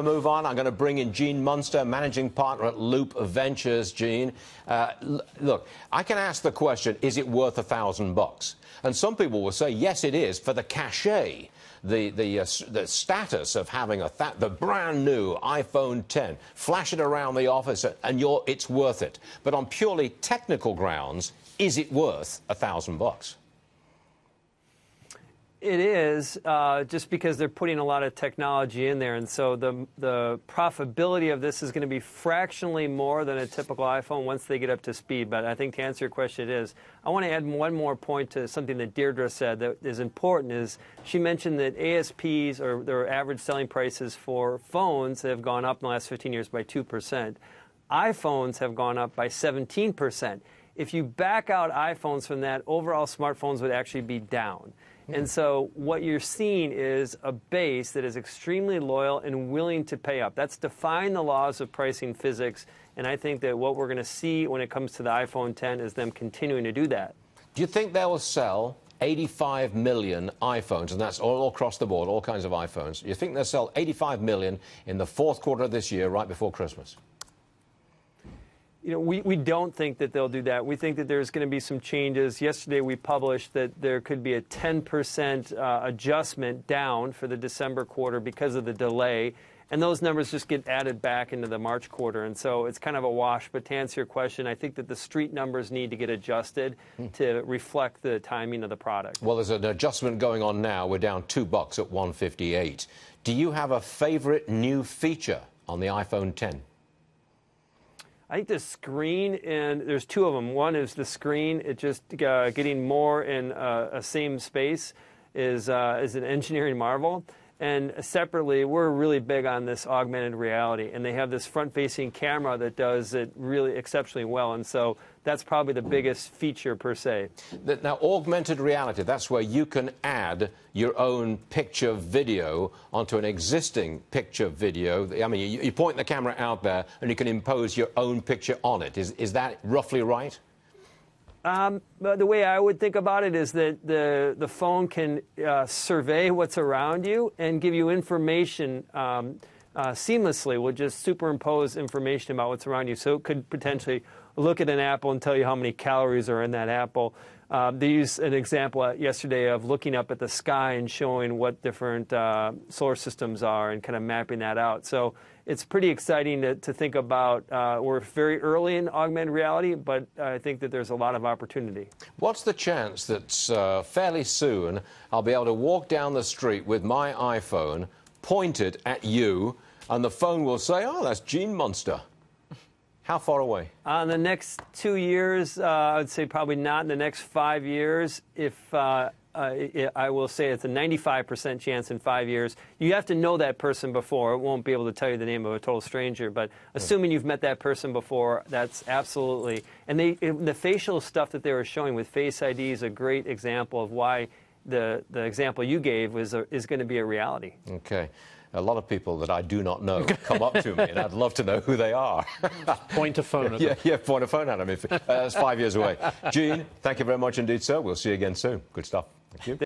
Move on. I'm going to bring in Gene Munster, managing partner at Loup Ventures. Gene, look, I can ask the question: is it worth $1,000? And some people will say, yes, it is, for the cachet, the status of having the brand new iPhone 10. Flash it around the office, and it's worth it. But on purely technical grounds, is it worth $1,000? It is, just because they're putting a lot of technology in there, and so the profitability of this is going to be fractionally more than a typical iPhone once they get up to speed. But I think to answer your question, it is. I want to add one more point to something that Deirdre said that is important. Is she mentioned that ASPs, or their average selling prices for phones, have gone up in the last 15 years by 2%. iPhones have gone up by 17%. If you back out iPhones from that, overall smartphones would actually be down. And so what you're seeing is a base that is extremely loyal and willing to pay up. That's defying the laws of pricing physics, and I think that what we're going to see when it comes to the iPhone 10 is them continuing to do that. Do you think they will sell 85 million iPhones, and that's all across the board, all kinds of iPhones? You think they'll sell 85 million in the fourth quarter of this year, right before Christmas? You know, we don't think that they'll do that. We think that there's going to be some changes. Yesterday we published that there could be a 10% adjustment down for the December quarter because of the delay, and those numbers just get added back into the March quarter, and so it's kind of a wash. But to answer your question, I think that the street numbers need to get adjusted to reflect the timing of the product. Well, there's an adjustment going on now. We're down $2 at $158. Do you have a favorite new feature on the iPhone 10? I think the screen, and there's two of them. One is the screen. It just getting more in a same space is an engineering marvel. And separately, we're really big on this augmented reality, and they have this front-facing camera that does it really exceptionally well, and so that's probably the biggest feature per se. Now, augmented reality, that's where you can add your own picture video onto an existing picture video. I mean, you point the camera out there, and you can impose your own picture on it. Is that roughly right? The way I would think about it is that the phone can survey what's around you and give you information seamlessly. Will just superimpose information about what's around you. So it could potentially look at an apple and tell you how many calories are in that apple. They used an example yesterday of looking up at the sky and showing what different solar systems are and kind of mapping that out. So it's pretty exciting to think about. We're very early in augmented reality, but I think that there's a lot of opportunity. What's the chance that fairly soon I'll be able to walk down the street with my iPhone pointed at you, and the phone will say, "Oh, that's Gene Munster"? How far away? In the next 2 years, I would say probably not. In the next 5 years, I will say it's a 95% chance in 5 years. You have to know that person before. It won't be able to tell you the name of a total stranger. But assuming you've met that person before, that's absolutely. And the facial stuff that they were showing with Face ID is a great example of why the example you gave is going to be a reality. Okay. A lot of people that I do not know come up to me, and I'd love to know who they are. Point a phone at them. Yeah, point a phone at them. That's 5 years away. Gene, thank you very much indeed, sir. We'll see you again soon. Good stuff. Thank you.